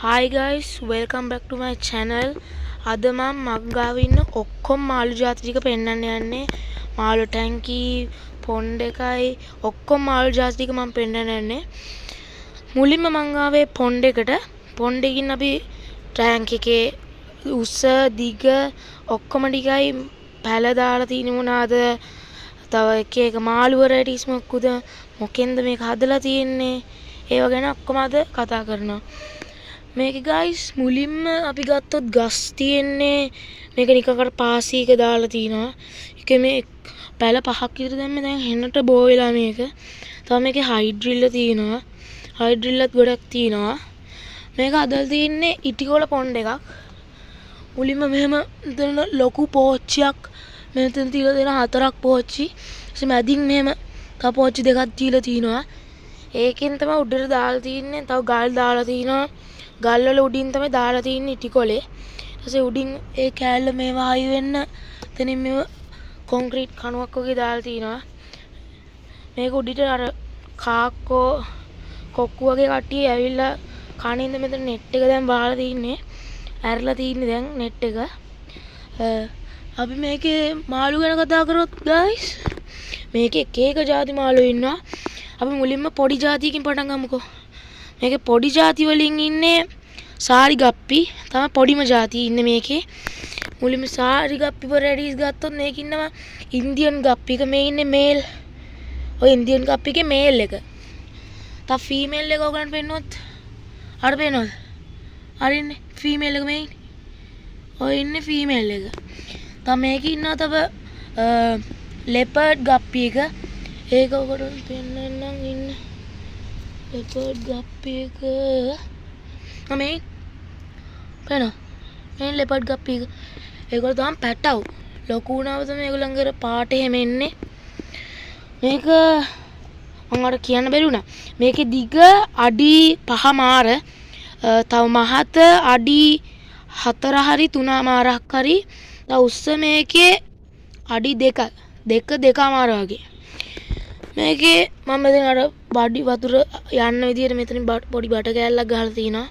Hi guys, welcome back to my channel. අද මම මග්ගාව ඉන්න ඔක්කොම මාළු ජාති ටික පෙන්වන්න යන්නේ. මාළු ටැංකි, පොන්ඩ් එකයි ඔක්කොම මාළු ජාති ටික මම පෙන්වන්න යන්නේ. මුලින්ම මං ආවේ පොන්ඩ් එකට. පොන්ඩ් එකකින් අපි ටැංක් එකේ උස දිග ඔක්කොම ටිකයි පැල දාලා තියෙන්නේ මොනවාද? තව එක මාළු වරයිටිස් මොකක්ද? මොකෙන්ද මේක හදලා තියෙන්නේ? ඒව ගැන ඔක්කොම අද කතා කරනවා. මේක guys මුලින්ම අපි ගත්තොත් ගස් තියෙන්නේ මේක නිකන් පාසීක දාලා තිනවා. ඒක මේ පැල පහක් විතර දැම්මේ දැන් හෙන්නට බෝ වෙලා මේක. තව මේකේ හයිඩ්‍රිල්ල තියෙනවා. හයිඩ්‍රිල්ලත් ගොඩක් තියෙනවා. මේක අදලා තින්නේ ඉටිකොල පොන්ඩ් එකක්. මුලින්ම මෙහෙම දෙන ලොකු පෝච්චියක් මෙතන තියලා දෙන 4ක් පෝච්චි. ඊට මැදින් මෙහෙම තව පෝච්චි දෙකක් තියලා තිනවා. ඒකෙන් තමයි උඩට දාලා තින්නේ. තව ගල් දාලා තිනවා. ගල් වල උඩින් තමයි දාලා තින්නේ ඉටිකොලේ. ඊට පස්සේ උඩින් ඒ කෑල්ල මේවා හයි වෙන්න එතනින් මේව කොන්ක්‍රීට් කණුවක් වගේ දාලා තිනවා. මේක උඩිට අර කාක්කෝ කොක්කු වගේ කට්ටිය ඇවිල්ලා කනින්ද මෙතන net එක දැන් බහලා තින්නේ. ඇරලා තින්නේ දැන් net එක. අපි මේකේ මාළු ගැන කතා කරොත් guys මේකේ එක જાති මාළු ඉන්නවා. අපි මුලින්ම පොඩි જાතියකින් පටන් ගමුකෝ. මේකේ පොඩි ಜಾති වලින් ඉන්නේ සාරි ගප්පි තමයි පොඩිම ಜಾතිය ඉන්නේ මේකේ. මුලින්ම සාරි ගප්පි වරයිටිස් ගත්තොත් මේක ඉන්නවා ඉන්දියන් ගප්පි එක මේ ඉන්නේ මේල්. ඔය ඉන්දියන් ගප්පි එකේ මේල් එක. තව ෆීමේල් එක ඔයගලන්ට පෙන්නොත් අර පේනවද? අර ඉන්නේ ෆීමේල් එක මේ ඉන්නේ. ඔය ඉන්නේ ෆීමේල් එක. තව මේකේ ඉන්නවා තව ලෙපර්ඩ් ගප්පි එක. ඒක ඔයගලන්ට පෙන්නන්නම් ඉන්නේ leopard guppy එක මේ පේනවා මේ leopard guppy එක ඒගොල්ලෝ තමයි පැටව් ලොකු වුණාම තමයි ඒගොල්ලන්ගේ පාට එහෙම එන්නේ මේක මම අර කියන්න බැරි වුණා මේකේ දිග අඩි 5 මාර තව මහත අඩි 4 හරි 3 මාරක් හරි තව උස්ස මේකේ අඩි 2 මාර වගේ මේකේ මම දැන් අර බඩි වතුර යන්න විදියට මෙතනින් පොඩි බට කෑල්ලක් ගහලා තිනවා.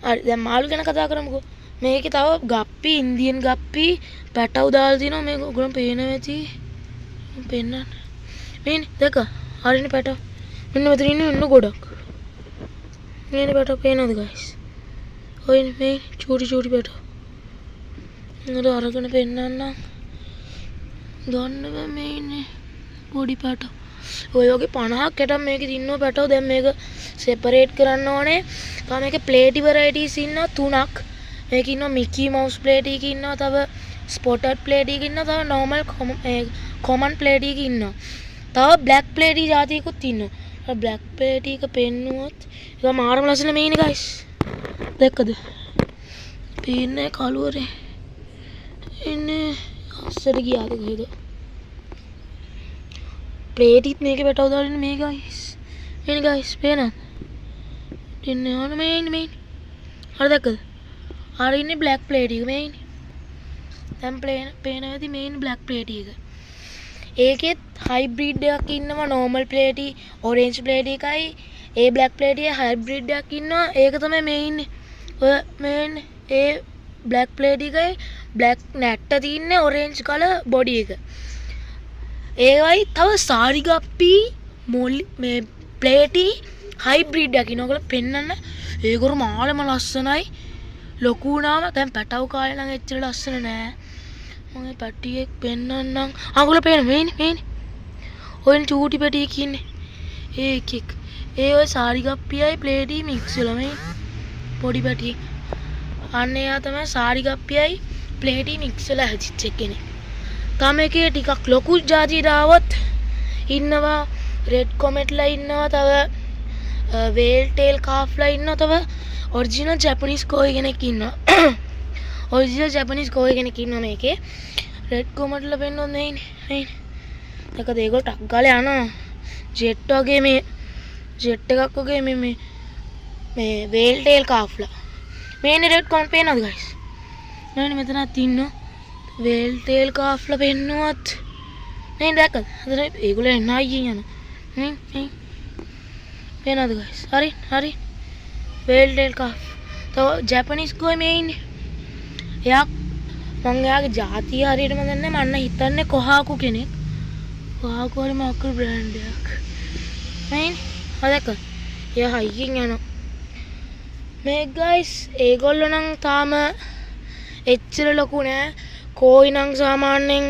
හරි දැන් මාළු ගැන කතා කරමුකෝ. මේකේ තව ගප්පි ඉන්දියන් ගප්පි පැටව් දාලා තිනවා. මේක ඔයගොල්ලෝ පේනවා ඇති. පෙන්නන්න. මේනේ දැක. හරිනේ පැටව්. මෙන්න මෙතන ඉන්න ගොඩක්. මේනේ පැටව් පේනවද guys? ඔයනේ මේ චූටි පැටව්. නේද අරගෙන පෙන්නන්න. ගන්න මේ ඉන්නේ පොඩි පැටව්. ඔය වගේ 50ක් යටම මේකේ ඉන්නව පැටව දැන් මේක සෙපරේට් කරන්න ඕනේ. තව මේකේ ප්ලේටි වෙරයිටිස් ඉන්නවා 3ක්. මේකේ ඉන්නවා මිකි මවුස් ප්ලේටි එකක ඉන්නවා තව ස්පොටඩ් ප්ලේටි එකක ඉන්නවා තව නෝමල් කොමන් ප්ලේටි එකක ඉන්නවා. තව බ්ලැක් ප්ලේටි જાතියකුත් ඉන්නවා. අර බ්ලැක් ප්ලේටි එක පෙන්නුවොත් ඒක මාරම ලස්සන මේ ඉන්නේ guys. දැක්කද? පේන්නේ කළුවරේ. ඉන්නේ අස්සට ගියාද කොහෙද? ප්ලේටිත් මේකේ පැටව දාලා ඉන්නේ මේ guys. එන්නේ guys පේනවද? ඉන්නේ ඕන මේ ඉන්නේ. හරි දැක්කද? අර ඉන්නේ බ්ලැක් ප්ලේටි එක මේ ඉන්නේ. දැන් පේනවද මේ ඉන්නේ බ්ලැක් ප්ලේටි එක. ඒකෙත් හයිබ්‍රිඩ් එකක් ඉන්නවා නෝමල් ප්ලේටි, ඔරෙන්ජ් ප්ලේටි එකයි. ඒ බ්ලැක් ප්ලේටි එකේ හයිබ්‍රිඩ් එකක් ඉන්නවා. ඒක තමයි මේ ඉන්නේ. ඔය මේ ඉන්නේ ඒ බ්ලැක් ප්ලේටි එකයි බ්ලැක් නැට්ට තින්නේ ඔරෙන්ජ් කලර් බොඩි එක. ඒවයි තව සාරි ගප්පි මොලි මේ ප්ලේටි හයිබ්‍රිඩ් එකක් ඉන්න ඔයගොල්ලෝ පෙන්නන්න ඒගොල්ලෝ මාළම ලස්සනයි ලොකු වුණාම දැන් පැටව කාලේ නම් එච්චර ලස්සන නෑ මම මේ පැටියෙක් පෙන්නන්නම් අඟුල පේන මේනේ ඔයන් චූටි පැටියෙක් ඉන්නේ ඒකෙක් ඒ ඔය සාරි ගප්පියයි ප්ලේටි මික්ස් වෙලා මේ පොඩි පැටියෙක් අන්න එයා තමයි සාරි ගප්පියයි ප්ලේටි මික්ස් වෙලා හැදිච්ච කෙනෙක් තමේකේ ටිකක් ලොකු જાතියට ආවොත් ඉන්නවා රෙඩ් කොමෙට්ලා ඉන්නවා තව වේල් ටේල් කාෆ්ලා ඉන්නවා තව ඔරිජිනල් ජැපනීස් කෝයි කෙනෙක් ඉන්නවා ඔරිජිනල් ජැපනීස් කෝයි කෙනෙක් ඉන්නවා මේකේ රෙඩ් කොමෙට්ලා පෙන්නොත් නේ දැකද ඒගොල්ලෝ ටක් ගාලා යනවා ජෙට් වගේ මේ ජෙට් එකක් වගේ මේ වේල් ටේල් කාෆ්ලා මේනේ රෙඩ් කොමෙට් පේනවද guys නේද මෙතනත් ඉන්නවා වේල් ටේල් කාෆ්ලා පෙන්නුවත් නේ දැක්කද? අද ඒගොල්ලෝ එන්න අයියෙන් යනවා. පේනවද guys? හරි. වේල් ටේල් කාෆ්. තව ජැපනීස් ගොයි මේ ඉන්නේ. එයා මං එයාගේ ජාතිය හරියටම දන්නේ නැහැ. මන්න හිතන්නේ කොහාකු කෙනෙක්. කොහාකු හරි මොකක් බ්‍රෑන්ඩ් එකක්. මේ හදක. එයා හයිකින් යනවා. මේ ගයිස් ඒගොල්ලෝ නම් තාම එච්චර ලොකු නෑ. කෝයි නම් සාමාන්‍යයෙන්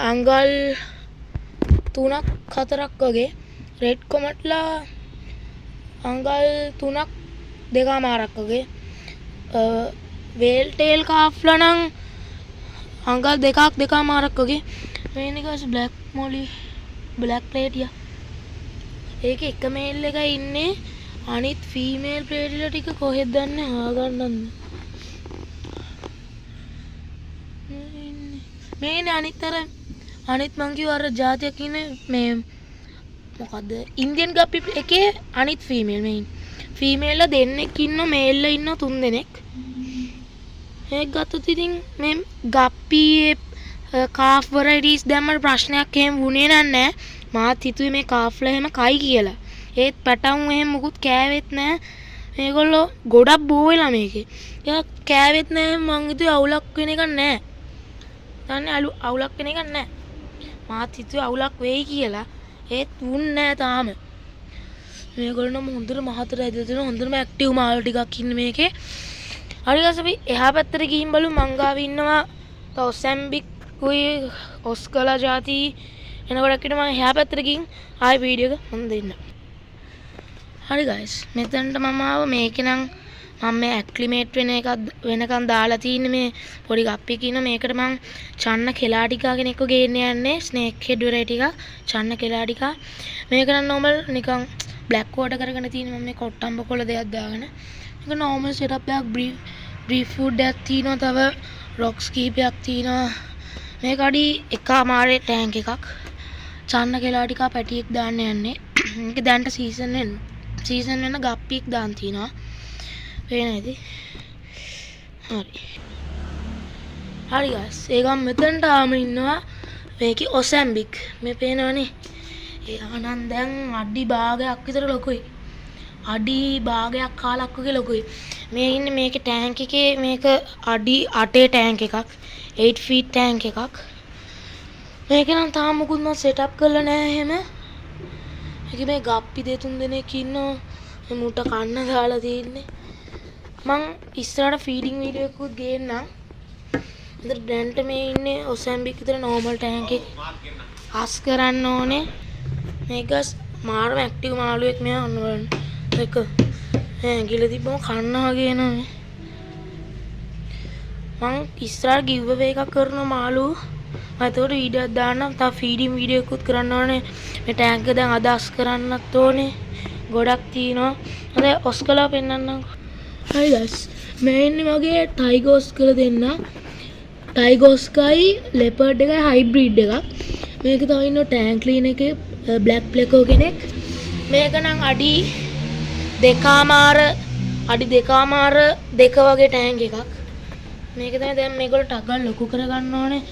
අංගල් 3ක් 4ක් වගේ. රෙඩ් කොමට්ලා අංගල් 3ක් 2මාරක් වගේ. වේල් ටේල් කාෆ්ලා නම් අංගල් 2ක් 2මාරක් වගේ. මේනේ ගයිස් බ්ලැක් මොලි බ්ලැක් ප්ලේටියා. ඒකේ එක මේල් එකයි ඉන්නේ. අනිත් ෆීමේල් ප්ලේටිලා ටික කොහෙද දන්නේ හොයාගන්නන්න. මේනේ අනිත් මං කිව්ව අර ජාතියක් ඉන්නේ මේ මොකද්ද ඉන්දියන් ගප්පි එකේ අනිත් ෆීමේල් මේන් ෆීමේල්ලා දෙන්නෙක් ඉන්න මේල්ලා ඉන්න 3 දෙනෙක්. ඒක ගත්තොත් ඉතින් මේ ගප්පියේ කාෆ් වරයිටිස් දැම්මම ප්‍රශ්නයක් එහෙම වුණේ නැහැ. මාත් හිතුවේ මේ කාෆ්ලා එහෙම කයි කියලා. ඒත් පැටවුන් එහෙම මුකුත් කෑවෙත් නැහැ. මේගොල්ලෝ ගොඩක් බෝ වෙලා මේකේ. ඒක කෑවෙත් නැහැ. මං හිතුවේ අවුලක් වෙන එකක් නැහැ. දන්නේ අවුලක් වෙන එකක් නැහැ. මාත් හිතුවේ අවුලක් වෙයි කියලා. ඒත් වුන්නේ නැහැ තාම. මේගොල්ලෝ නම් හොඳට මහතට ඇදලා තියෙන හොඳටම ඇක්ටිව් මාළු ටිකක් ඉන්නේ මේකේ. හරි ගාස් අපි එහා පැත්තට ගිහින් බලමු. මං ගාව ඉන්නවා ඔසැම්බික් උයි ඔස්කලා ජාති එනකොට කිව්ව මම එහා පැත්තට ගිහින් ආයි වීඩියෝ එක මම දෙන්න. හරි ගයිස් මෙතනට මම ආව. මේකේ නම් මම මේ ඇක්ලිමේට් වෙනකන් දාලා තියෙන්නේ මේ පොඩි ගප්පි කියන මේකට මම චන්න කෙලා ටිකක් කෙනෙක්ව ගේන්න යන්නේ ස්නේක් හෙඩ් වෙරයි ටික චන්න කෙලා ටික. මේක නම් normal නිකන් බ්ලැක් වෝටර් කරගෙන තියෙන මම මේ කොට්ටම්බ කොළ දෙයක් දාගෙන මේක normal setup එකක් බ්‍රීෆ් ෆුඩ් එකක් තියෙනවා. තව රොක්ස් කීපයක් තියෙනවා. මේක අඩි එකමාරේ ටැංක් එකක්. චන්න කෙලා ටික පැටියෙක් දාන්න යන්නේ. මේක දැන්ට සීසන් වෙන ගප්පියක් දාන් තියනවා. පේනයිද? හරි ගයිස් ඒකම මෙතනට ආම ඉන්නවා. මේකේ ඔසැම්බික් මේ පේනවනේ. ඒ ආනන් දැන් අඩි භාගයක් විතර ලොකුයි. අඩි භාගයක් කාලක් වගේ ලොකුයි. මේ ඉන්නේ මේකේ ටැංක් එකේ මේක අඩි 8 ටැංක් එකක්. 8 feet ටැංක් එකක්. මේක නම් තාම මුකුත් මම සෙටප් කරලා නැහැ එහෙම. මේකේ මේ ගප්පි 2-3 දෙනෙක් ඉන්නවා. මේ මුට කන්න දාලා තියෙන්නේ. මං ඉස්සරහට ෆීඩින් වීඩියෝ එකකුත් ගේන්නම්. ඉතින් දැන්ට මේ ඉන්නේ ඔසැම්බික් විතර normal ටැංක් එක. අස් කරන්න ඕනේ. මේක මාරම ඇක්ටිව් මාළුවෙක් මෙයා ඔන්න බලන්න. ඒක ඇඟිල්ල තිබ්බම කන්න වගේ එනවා මේ. මං ඉස්සරහට ගිව් අවේ එකක් කරන මාළු. මම ඒකට වීඩියෝ එකක් දාන්නම්. තව ෆීඩින් වීඩියෝ එකකුත් කරන්න ඕනේ. මේ ටැංක් එක දැන් අදහස් කරන්නත් ඕනේ. ගොඩක් තියෙනවා. හරි ඔස්කලා පෙන්නන්නම්. හයි ගයිස් මේ ඉන්නේ මගේ ටයිගර් ඔස්කල දෙන්න. ටයිගර් ඔස්කයි ලෙපර්ඩ් එකයි හයිබ්‍රිඩ් එකක්. මේක තව ඉන්න ටැංක් ක්ලීන් එකේ බ්ලැක් ප්ලෙකෝ කෙනෙක්. මේක නම් අඩි 2මාර දෙක වගේ ටැංක් එකක්. මේක තමයි දැන් මේගොල්ලෝ ටක් ගාලා ලොකු කරගන්න ඕනේ.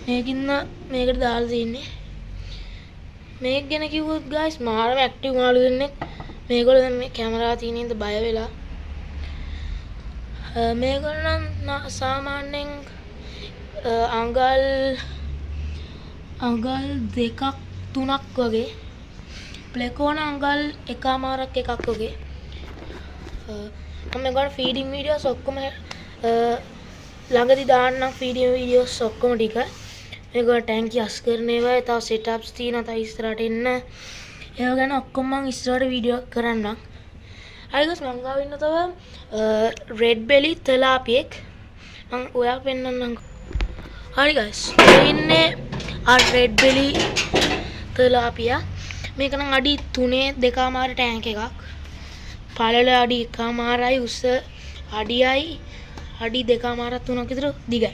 මේකින්න මේකට දාලා තින්නේ. මේක ගැන කිව්වොත් ගයිස් මාරම ඇක්ටිව් මාළු දෙන්නෙක්. මේගොල්ලෝ දැන් මේ කැමරා තියෙන ඉඳ බය වෙලා. මේගොල්ලෝ නම් සාමාන්‍යයෙන් අඟල් 2ක් 3ක් වගේ. ප්ලෙකෝන අඟල් 1මාරක් එකක් වගේ. මම මේගොල්ලෝ ෆීඩින් වීඩියෝස් ඔක්කොම ළඟදී දාන්නම් ෆීඩින් වීඩියෝස් ඔක්කොම ටික. මේගොල්ලෝ ටැංකිය අස් කරන ඒවා තව සෙටප්ස් තියෙනවා. තව ඉස්සරහට එන්න. ඒවා ගැන ඔක්කොම මම ඉස්සරහට වීඩියෝ කරන්නම්. හරි ගස් මම ගාව ඉන්න තව රෙඩ් බෙලි තලාපියෙක් මම ඔයාලා පෙන්නන්නම්. හරි ගයිස් මේ ඉන්නේ ආ රෙඩ් බෙලි තලාපියා. මේක නම් අඩි 3.2මාර ටැංක් එකක්. පළල අඩි 1මාරයි උස අඩියයි අඩි 2මාරක් 3ක් විතර දිගයි.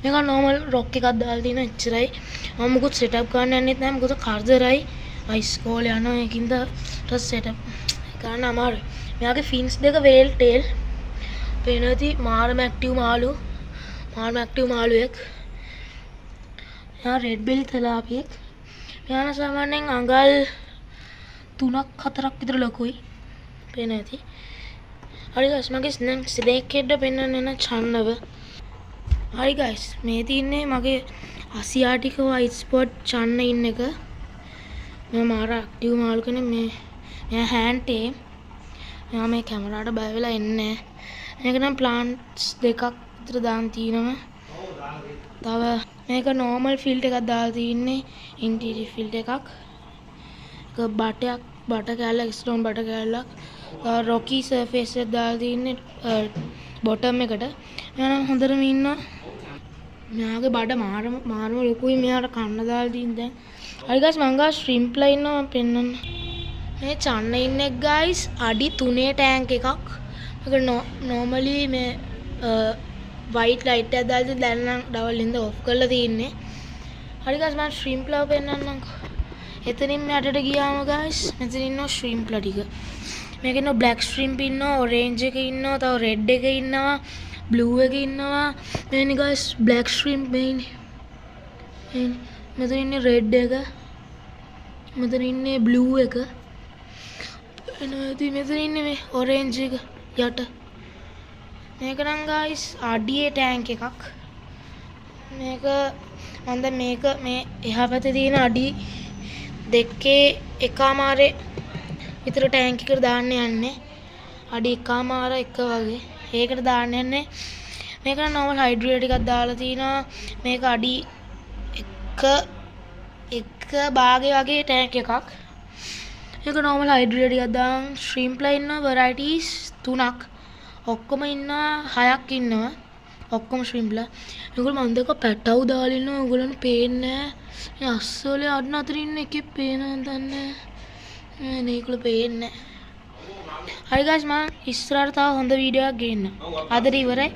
මේක normal rock එකක් දාලා තියෙන එච්චරයි. මම මුකුත් setup කරන්න යන්නෙත් නැහැ. මොකද කරදරයි. ඉස්කෝලේ යනවා ඒකින්ද setup කරන්න අමාරුයි. මෙයාගේ fins දෙක whale tail පේනදී මාරම ඇක්ටිව් මාළුවෙක්. මෙයා රෙඩ් බෙලි තලාපියෙක්. මෙයා සාමාන්‍යයෙන් අඟල් 3ක් 4ක් විතර ලොකුයි. පේන ඇති. හරි ගයිස් මගේ ස්නේක් හෙඩ් පෙන්වන්න යන චන්නව. හරි ගයිස් මේ තියන්නේ මගේ asiatic white spot චන්න ඉන්න එක. මේ මාර ඇක්ටිව් මාළු කෙනෙක් මේ hand tame. මෙයා මේ කැමරාවට බය වෙලා එන්නේ. මේක නම් plants දෙකක් විතර දාන් තියෙනවා. තව මේක normal filter එකක් දාලා තින්නේ interior filter එකක්. ඒක බට කැලක් stone බට කැලක්. rocky surface එක දාලා තින්නේ bottom එකට. මෙයා නම් හොඳටම ඉන්නවා. මෙයාගේ බඩ මාරම ලොකුයි මෙයාට කන්න දාලා තින් දැන්. හරි guys මං ගා shrimp ලා ඉන්නවා මම පෙන්නන්න. මේ චන්න ඉන්නේ guys අඩි 3 ටැංක් එකක්. මේක normally මේ white light එක දාලා දැන් නම් ඩවල් ඉඳ off කරලා තින්නේ. හරි guys මම shrimp ලා පෙන්නන්නම්. එතනින් මෙහාට ගියාම guys මෙතන ඉන්නවා shrimp ලා ටික. මේක ඉන්නවා black shrimp ඉන්නවා orange එක ඉන්නවා තව red එක ඉන්නවා blue එක ඉන්නවා. මේ guys black shrimp මේ මෙතන ඉන්නේ red එක. මෙතන ඉන්නේ blue එක. මෙතන ඉන්නේ මේ orange එක යට. මේක නම් guys අඩියේ ටැංක් එකක්. මේක මන්ද මේක මේ එහා පැත්තේ තියෙන අඩි දෙකේ එකමාරේ විතර ටැංක් එකට දාන්න යන්නේ. අඩි එකමාර එක වගේ. ඒකට දාන්න යන්නේ. මේක නම් normal hydrate එකක් දාලා තිනවා. මේක අඩි එක භාගය වගේ ටැංක් එකක්. මේක normal hydrate එකක් දාන් shrimp ලා ඉන්නවා varieties 3ක්. ඔක්කොම ඉන්නවා 6ක් ඉන්නවා. ඔක්කොම shrimp ලා. ඒගොල්ලෝ මන් දෙක පැටව් දාලා ඉන්නවා. ඕගොල්ලන්ට පේන්නේ නැහැ. මේ අස්සෝලේ අඩන අතර ඉන්න එකේ පේනවද දන්නේ නැහැ. මේකල පේන්නේ නැහැ. හරි guys මම ඉස්සරහට තව හොඳ වීඩියෝ එකක් ගේන්න. අදට ඉවරයි.